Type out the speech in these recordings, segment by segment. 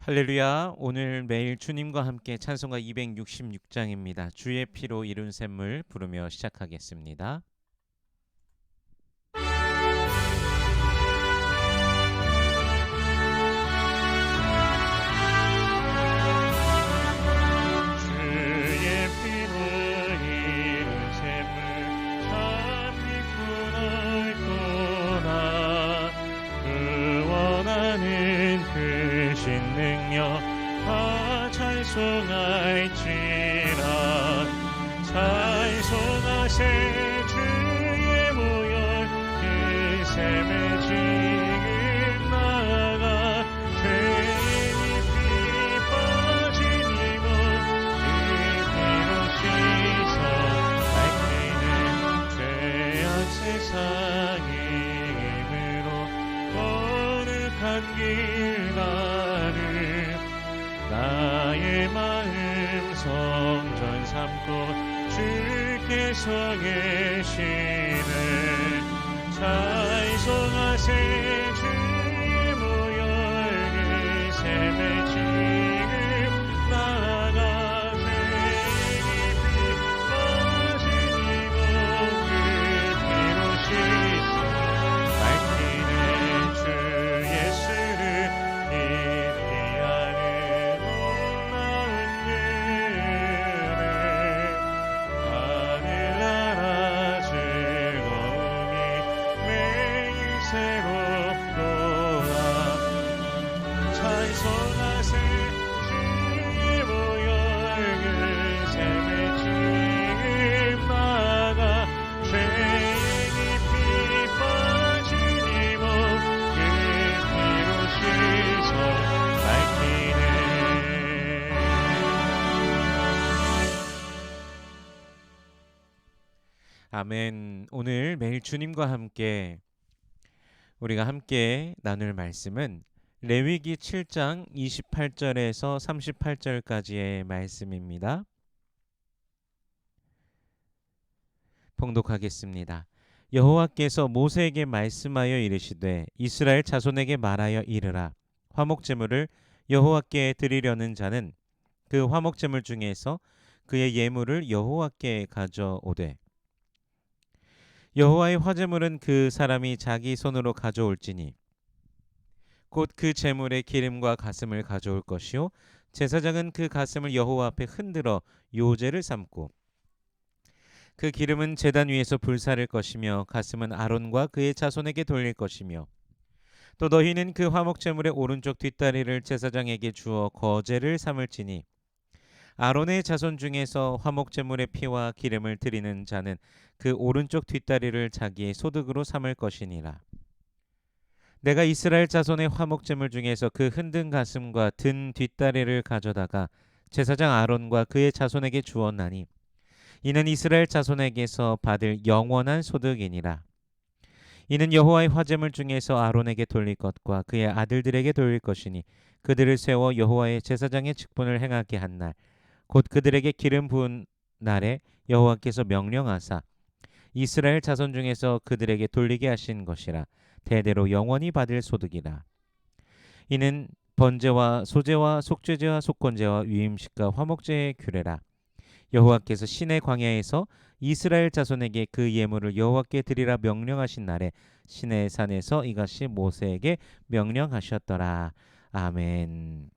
할렐루야. 오늘 매일 주님과 함께 찬송가 266장입니다. 주의 피로 이룬 샘물 부르며 시작하겠습니다. 주의 피로 이룬 샘물 참 기쁘나이도다. 구원하는 크신 능력 다 찬송할지라. 찬송하세 주의 모여 그 샘에 지금 나아가 죄인이 피 빠진 이몸 그 피로 씻어 밝히는 죄악 세상의 힘으로 거룩한 길 나를 나의 마음 성전 삼고 주께서 계시네. 찬송하세 주의 모여 그 샘에 지금 나아가 죄인이 피 빠진 이몸 그 피로 씻어 밝히는 주 예수를 예비하는 놀라운 은혜. 하늘나라 즐거움이 매일 새롭도다. 찬송하세 주의 모여 그 샘에 지금 나아가 죄인이 피 빠진 이몸 그 피로 씻어 밝히네. 아멘. 오늘 매일 주님과 함께 우리가 함께 나눌 말씀은 레위기 7장 28절에서 38절까지의 말씀입니다. 봉독하겠습니다. 여호와께서 모세에게 말씀하여 이르시되 이스라엘 자손에게 말하여 이르라. 화목제물을 여호와께 드리려는 자는 그 화목제물 중에서 그의 예물을 여호와께 가져오되 여호와의 화제물은 그 사람이 자기 손으로 가져올지니 곧 그 제물의 기름과 가슴을 가져올 것이요 제사장은 그 가슴을 여호와 앞에 흔들어 요제를 삼고 그 기름은 제단 위에서 불사를 것이며 가슴은 아론과 그의 자손에게 돌릴 것이며 또 너희는 그 화목제물의 오른쪽 뒷다리를 제사장에게 주어 거제를 삼을지니 아론의 자손 중에서 화목제물의 피와 기름을 드리는 자는 그 오른쪽 뒷다리를 자기의 소득으로 삼을 것이니라. 내가 이스라엘 자손의 화목제물 중에서 그 흔든 가슴과 든 뒷다리를 가져다가 제사장 아론과 그의 자손에게 주었나니 이는 이스라엘 자손에게서 받을 영원한 소득이니라. 이는 여호와의 화제물 중에서 아론에게 돌릴 것과 그의 아들들에게 돌릴 것이니 그들을 세워 여호와의 제사장의 직분을 행하게 한 날 곧 그들에게 기름 부은 날에 여호와께서 명령하사 이스라엘 자손 중에서 그들에게 돌리게 하신 것이라. 대대로 영원히 받을 소득이라. 이는 번제와 소제와 속죄제와 속건제와 위임식과 화목제의 규례라. 여호와께서 시내 광야에서 이스라엘 자손에게 그 예물을 여호와께 드리라 명령하신 날에 시내 산에서 이것이 모세에게 명령하셨더라. 아멘.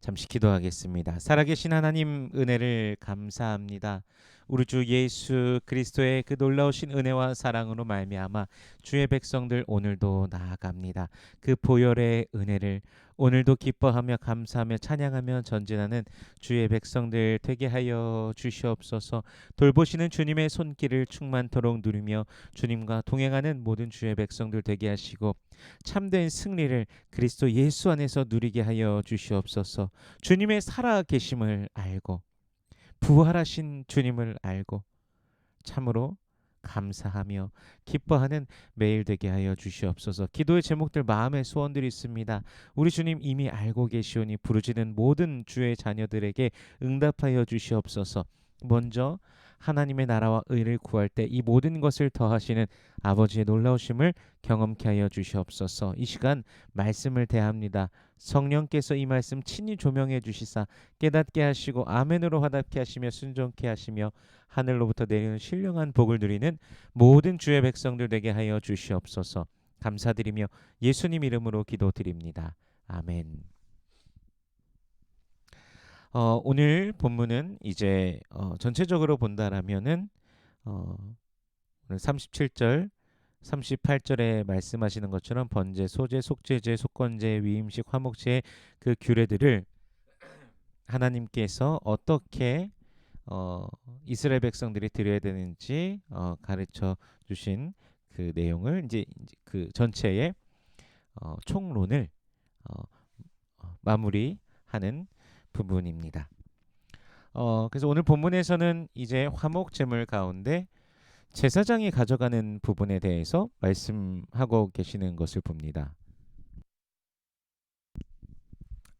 잠시 기도하겠습니다. 살아계신 하나님 은혜를 감사합니다. 우리 주 예수 그리스도의 그 놀라우신 은혜와 사랑으로 말미암아 주의 백성들 오늘도 나아갑니다. 그 보혈의 은혜를 오늘도 기뻐하며 감사하며 찬양하며 전진하는 주의 백성들 되게 하여 주시옵소서. 돌보시는 주님의 손길을 충만토록 누리며 주님과 동행하는 모든 주의 백성들 되게 하시고 참된 승리를 그리스도 예수 안에서 누리게 하여 주시옵소서. 주님의 살아 계심을 알고 부활하신 주님을 알고 참으로 감사하며 기뻐하는 매일 되게 하여 주시옵소서. 기도의 제목들 마음의 소원들이 있습니다. 우리 주님 이미 알고 계시오니 부르짖는 모든 주의 자녀들에게 응답하여 주시옵소서. 먼저 하나님의 나라와 의를 구할 때 이 모든 것을 더하시는 아버지의 놀라우심을 경험케 하여 주시옵소서. 이 시간 말씀을 대합니다. 성령께서 이 말씀 친히 조명해 주시사 깨닫게 하시고 아멘으로 화답케 하시며 순종케 하시며 하늘로부터 내리는 신령한 복을 누리는 모든 주의 백성들 되게 하여 주시옵소서. 감사드리며 예수님 이름으로 기도드립니다. 아멘. 오늘 본문은 이제 전체적으로 본다라면은 오늘 37절, 38절에 말씀하시는 것처럼 번제, 소제, 속죄제, 속건제, 위임식, 화목제의 그 규례들을 하나님께서 어떻게 이스라엘 백성들이 드려야 되는지 가르쳐 주신 그 내용을 이제 그 전체의 총론을 어, 마무리하는 부분입니다. 그래서 오늘 본문에서는 이제 화목 제물 가운데 제사장이 가져가는 부분에 대해서 말씀하고 계시는 것을 봅니다.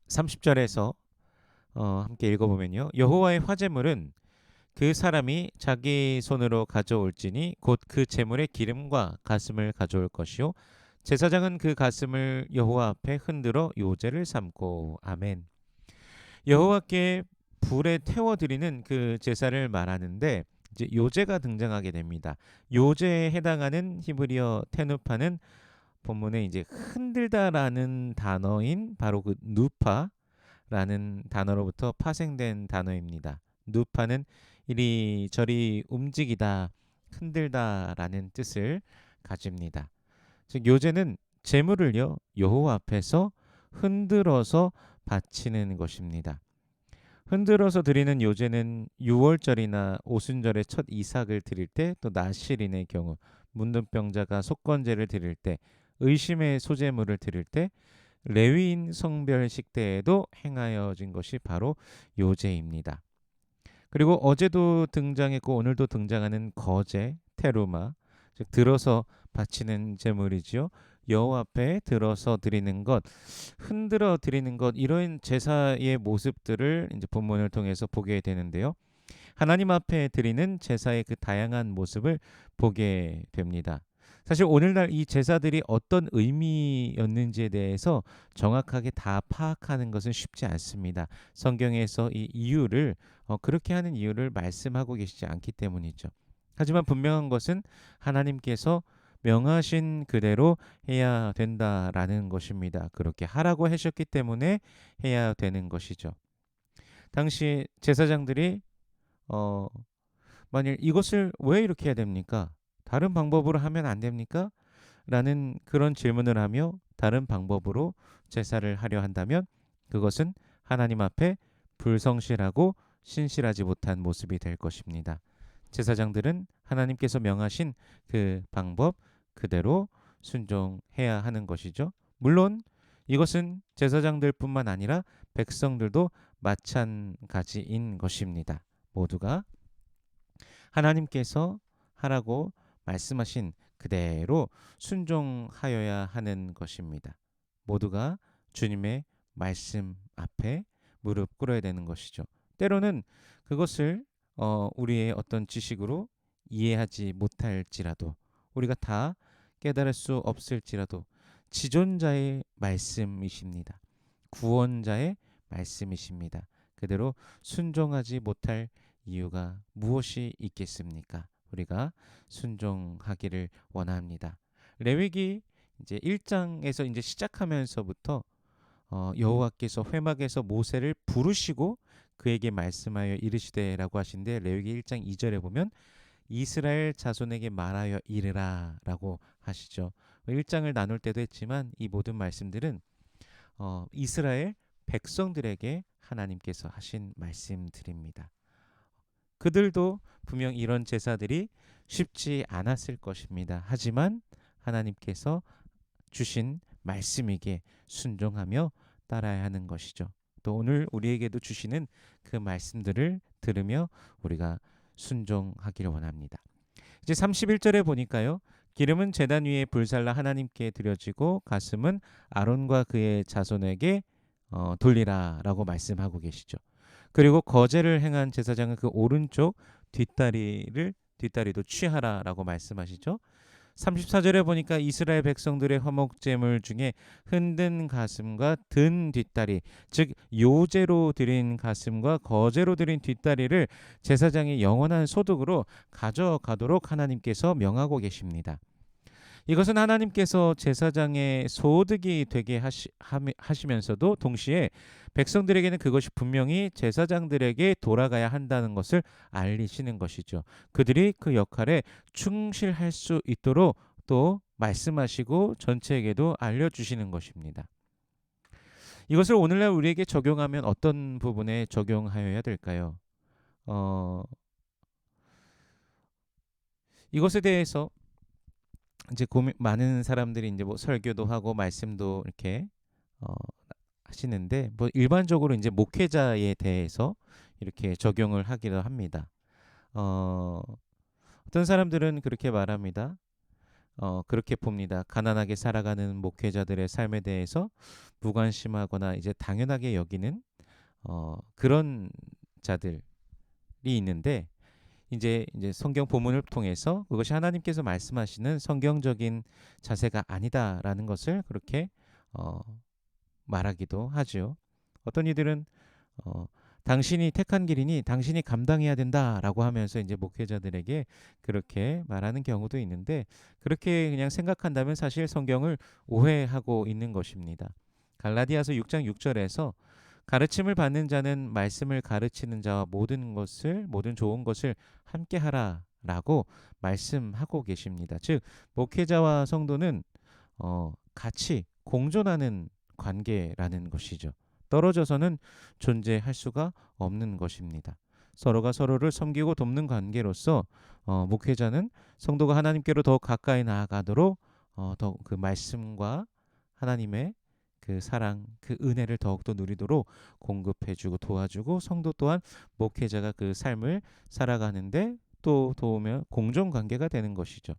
30절에서 함께 읽어보면요. 여호와의 화제물은 그 사람이 자기 손으로 가져올지니 곧 그 제물의 기름과 가슴을 가져올 것이요 제사장은 그 가슴을 여호와 앞에 흔들어 요제를 삼고 아멘. 여호와께 불에 태워 드리는 그 제사를 말하는데 이제 요제가 등장하게 됩니다. 요제에 해당하는 히브리어 테누파는 본문에 이제 흔들다라는 단어인 바로 그 누파라는 단어로부터 파생된 단어입니다. 누파는 이리저리 움직이다, 흔들다라는 뜻을 가집니다. 즉 요제는 제물을요 여호와 앞에서 흔들어서 바치는 것입니다. 흔들어서 드리는 요제는 유월절이나 오순절에 첫 이삭을 드릴 때, 또 나실인의 경우, 문둥병자가 속건제를 드릴 때, 의심의 소제물을 드릴 때, 레위인 성별식 때에도 행하여진 것이 바로 요제입니다. 그리고 어제도 등장했고 오늘도 등장하는 거제, 테루마, 즉 들어서 바치는 제물이지요. 여호와 앞에 들어서 드리는 것, 흔들어 드리는 것, 이런 제사의 모습들을 이제 본문을 통해서 보게 되는데요. 하나님 앞에 드리는 제사의 그 다양한 모습을 보게 됩니다. 사실 오늘날 이 제사들이 어떤 의미였는지에 대해서 정확하게 다 파악하는 것은 쉽지 않습니다. 성경에서 이 이유를 그렇게 하는 이유를 말씀하고 계시지 않기 때문이죠. 하지만 분명한 것은 하나님께서 명하신 그대로 해야 된다라는 것입니다. 그렇게 하라고 하셨기 때문에 해야 되는 것이죠. 당시 제사장들이 어, 만일 이것을 왜 이렇게 해야 됩니까? 다른 방법으로 하면 안 됩니까? 라는 그런 질문을 하며 다른 방법으로 제사를 하려 한다면 그것은 하나님 앞에 불성실하고 신실하지 못한 모습이 될 것입니다. 제사장들은 하나님께서 명하신 그 방법 그대로 순종해야 하는 것이죠. 물론 이것은 제사장들뿐만 아니라 백성들도 마찬가지인 것입니다. 모두가 하나님께서 하라고 말씀하신 그대로 순종하여야 하는 것입니다. 모두가 주님의 말씀 앞에 무릎 꿇어야 되는 것이죠. 때로는 그것을 우리의 어떤 지식으로 이해하지 못할지라도 우리가 다 깨달을 수 없을지라도 지존자의 말씀이십니다. 구원자의 말씀이십니다. 그대로 순종하지 못할 이유가 무엇이 있겠습니까? 우리가 순종하기를 원합니다. 레위기 이제 1장에서 이제 시작하면서부터 여호와께서 회막에서 모세를 부르시고 그에게 말씀하여 이르시되라고 하신데 레위기 1장 2절에 보면 이스라엘 자손에게 말하여 이르라라고 하시죠. 1장을 나눌 때도 했지만 이 모든 말씀들은 이스라엘 백성들에게 하나님께서 하신 말씀들입니다. 그들도 분명 이런 제사들이 쉽지 않았을 것입니다. 하지만 하나님께서 주신 말씀에게 순종하며 따라야 하는 것이죠. 또 오늘 우리에게도 주시는 그 말씀들을 들으며 우리가 순종하기를 원합니다. 이제 31절에 보니까요. 기름은 제단 위에 불살라 하나님께 드려지고 가슴은 아론과 그의 자손에게 돌리라라고 말씀하고 계시죠. 그리고 거제를 행한 제사장은 그 오른쪽 뒷다리도 취하라라고 말씀하시죠. 34절에 보니까 이스라엘 백성들의 화목제물 중에 흔든 가슴과 든 뒷다리, 즉 요제로 드린 가슴과 거제로 드린 뒷다리를 제사장의 영원한 소득으로 가져가도록 하나님께서 명하고 계십니다. 이것은 하나님께서 제사장의 소득이 되게 하시면서도 동시에 백성들에게는 그것이 분명히 제사장들에게 돌아가야 한다는 것을 알리시는 것이죠. 그들이 그 역할에 충실할 수 있도록 또 말씀하시고 전체에게도 알려주시는 것입니다. 이것을 오늘날 우리에게 적용하면 어떤 부분에 적용하여야 될까요? 어, 이것에 대해서 이제 많은 사람들이 이제 뭐 설교도 하고 말씀도 이렇게 어, 하시는데 뭐 일반적으로 이제 목회자에 대해서 이렇게 적용을 하기도 합니다. 어, 어떤 사람들은 그렇게 말합니다. 그렇게 봅니다. 가난하게 살아가는 목회자들의 삶에 대해서 무관심하거나 이제 당연하게 여기는 그런 자들이 있는데 이제 성경 본문을 통해서 그것이 하나님께서 말씀하시는 성경적인 자세가 아니다라는 것을 그렇게 어, 말하기도 하죠. 어떤 이들은 어, 당신이 택한 길이니 당신이 감당해야 된다라고 하면서 이제 목회자들에게 그렇게 말하는 경우도 있는데 그렇게 그냥 생각한다면 사실 성경을 오해하고 있는 것입니다. 갈라디아서 6장 6절에서 가르침을 받는 자는 말씀을 가르치는 자와 모든 좋은 것을 함께 하라라고 말씀하고 계십니다. 즉 목회자와 성도는 같이 공존하는 관계라는 것이죠. 떨어져서는 존재할 수가 없는 것입니다. 서로가 서로를 섬기고 돕는 관계로서 목회자는 성도가 하나님께로 더 가까이 나아가도록 더 그 말씀과 하나님의 그 사랑, 그 은혜를 더욱더 누리도록 공급해주고 도와주고 성도 또한 목회자가 그 삶을 살아가는데 또 도우며 공존 관계가 되는 것이죠.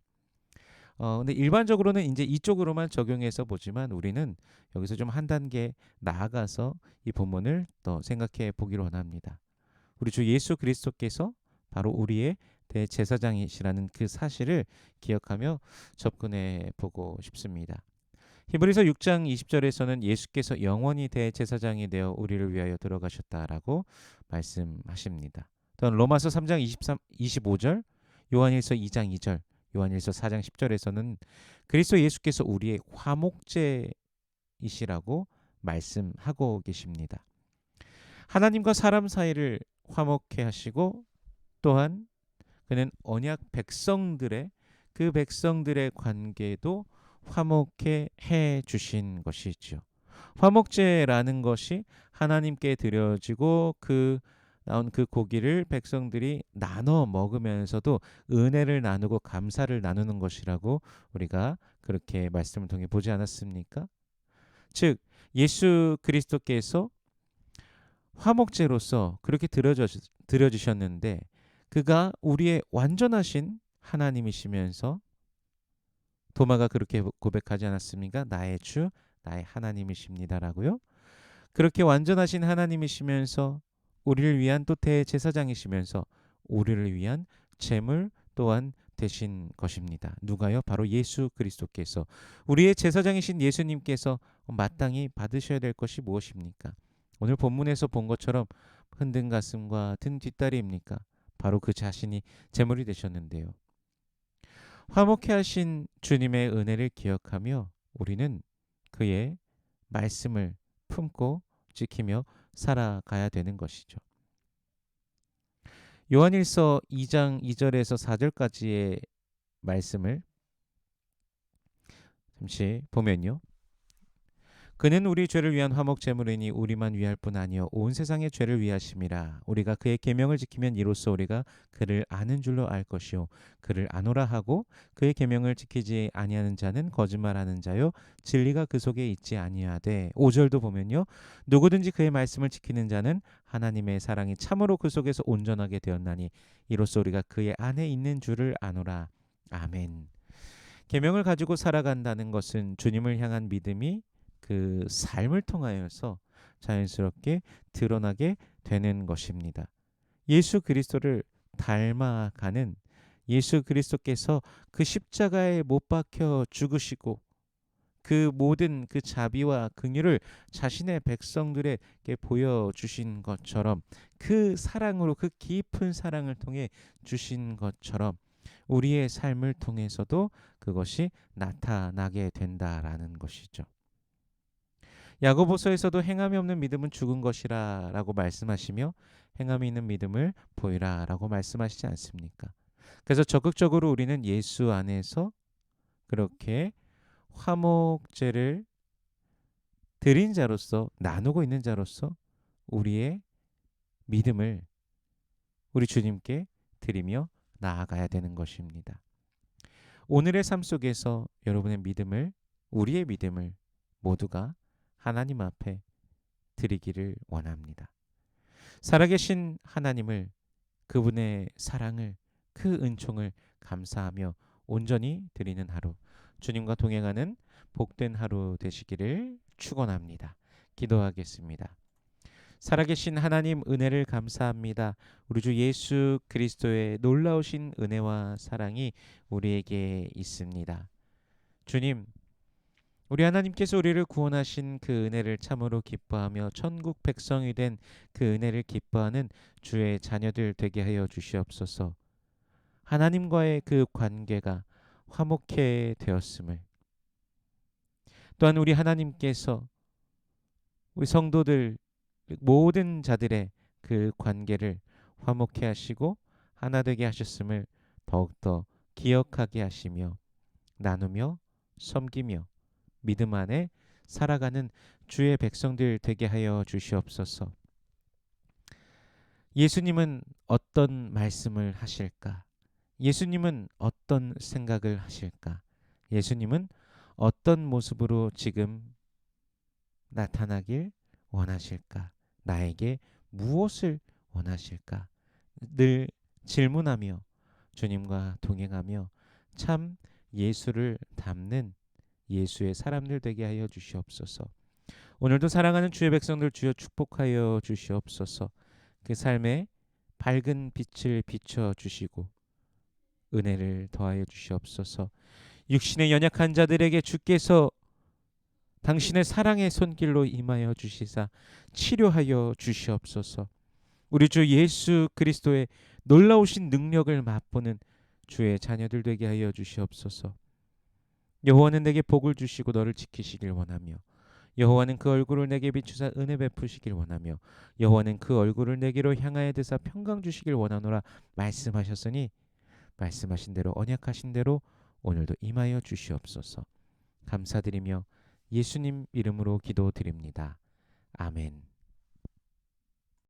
근데 일반적으로는 이제 이쪽으로만 적용해서 보지만 우리는 여기서 좀 한 단계 나아가서 이 본문을 더 생각해 보기로 원합니다. 우리 주 예수 그리스도께서 바로 우리의 대제사장이시라는 그 사실을 기억하며 접근해 보고 싶습니다. 히브리서 6장 20절에서는 예수께서 영원히 대제사장이 되어 우리를 위하여 들어가셨다라고 말씀하십니다. 또한 로마서 3장 25절, 요한일서 2장 2절, 요한일서 4장 10절에서는 그리스도 예수께서 우리의 화목제이시라고 말씀하고 계십니다. 하나님과 사람 사이를 화목케 하시고 또한 그는 언약 그 백성들의 관계도 화목케 해 주신 것이죠. 화목제라는 것이 하나님께 드려지고 나온 그 고기를 백성들이 나눠 먹으면서도 은혜를 나누고 감사를 나누는 것이라고 우리가 그렇게 말씀을 통해 보지 않았습니까? 즉 예수 그리스도께서 화목제로서 그렇게 드려주셨는데 그가 우리의 완전하신 하나님이시면서 도마가 그렇게 고백하지 않았습니까? 나의 주, 나의 하나님이십니다라고요. 그렇게 완전하신 하나님이시면서 우리를 위한 또 대제사장이시면서 우리를 위한 제물 또한 되신 것입니다. 누가요? 바로 예수 그리스도께서 우리의 제사장이신 예수님께서 마땅히 받으셔야 될 것이 무엇입니까? 오늘 본문에서 본 것처럼 흔든 가슴과 든 뒷다리입니까? 바로 그 자신이 제물이 되셨는데요. 화목케 하신 주님의 은혜를 기억하며 우리는 그의 말씀을 품고 지키며 살아가야 되는 것이죠. 요한일서 2장 2절에서 4절까지의 말씀을 잠시 보면요. 그는 우리 죄를 위한 화목 제물이니 우리만 위할 뿐 아니요 온 세상의 죄를 위하심이라. 우리가 그의 계명을 지키면 이로써 우리가 그를 아는 줄로 알 것이요 그를 아노라 하고 그의 계명을 지키지 아니하는 자는 거짓말하는 자요 진리가 그 속에 있지 아니하되. 5절도 보면요. 누구든지 그의 말씀을 지키는 자는 하나님의 사랑이 참으로 그 속에서 온전하게 되었나니 이로써 우리가 그의 안에 있는 줄을 아노라. 아멘. 계명을 가지고 살아간다는 것은 주님을 향한 믿음이 그 삶을 통하여서 자연스럽게 드러나게 되는 것입니다. 예수 그리스도를 닮아가는 예수 그리스도께서 그 십자가에 못 박혀 죽으시고 그 모든 그 자비와 긍휼을 자신의 백성들에게 보여주신 것처럼 그 사랑으로 그 깊은 사랑을 통해 주신 것처럼 우리의 삶을 통해서도 그것이 나타나게 된다라는 것이죠. 야고보서에서도 행함이 없는 믿음은 죽은 것이라라고 말씀하시며 행함이 있는 믿음을 보이라라고 말씀하시지 않습니까? 그래서 적극적으로 우리는 예수 안에서 그렇게 화목제를 드린 자로서 나누고 있는 자로서 우리의 믿음을 우리 주님께 드리며 나아가야 되는 것입니다. 오늘의 삶 속에서 여러분의 믿음을 우리의 믿음을 모두가 하나님 앞에 드리기를 원합니다. 살아계신 하나님을 그분의 사랑을 그 은총을 감사하며 온전히 드리는 하루 주님과 동행하는 복된 하루 되시기를 축원합니다. 기도하겠습니다. 살아계신 하나님 은혜를 감사합니다. 우리 주 예수 그리스도의 놀라우신 은혜와 사랑이 우리에게 있습니다. 주님, 우리 하나님께서 우리를 구원하신 그 은혜를 참으로 기뻐하며 천국 백성이 된 그 은혜를 기뻐하는 주의 자녀들 되게 하여 주시옵소서. 하나님과의 그 관계가 화목해 되었음을 또한 우리 하나님께서 우리 성도들 모든 자들의 그 관계를 화목해 하시고 하나 되게 하셨음을 더욱더 기억하게 하시며 나누며 섬기며 믿음 안에 살아가는 주의 백성들 되게 하여 주시옵소서. 예수님은 어떤 말씀을 하실까? 예수님은 어떤 생각을 하실까? 예수님은 어떤 모습으로 지금 나타나길 원하실까? 나에게 무엇을 원하실까? 늘 질문하며 주님과 동행하며 참 예수를 닮는 예수의 사람들 되게 하여 주시옵소서. 오늘도 사랑하는 주의 백성들 주여 축복하여 주시옵소서. 그 삶에 밝은 빛을 비춰 주시고 은혜를 더하여 주시옵소서. 육신의 연약한 자들에게 주께서 당신의 사랑의 손길로 임하여 주시사 치료하여 주시옵소서. 우리 주 예수 그리스도의 놀라우신 능력을 맛보는 주의 자녀들 되게 하여 주시옵소서. 여호와는 내게 복을 주시고 너를 지키시길 원하며 여호와는 그 얼굴을 내게 비추사 은혜 베푸시길 원하며 여호와는 그 얼굴을 내게로 향하여 드사 평강 주시길 원하노라 말씀하셨으니 말씀하신 대로 언약하신 대로 오늘도 임하여 주시옵소서. 감사드리며 예수님 이름으로 기도드립니다. 아멘.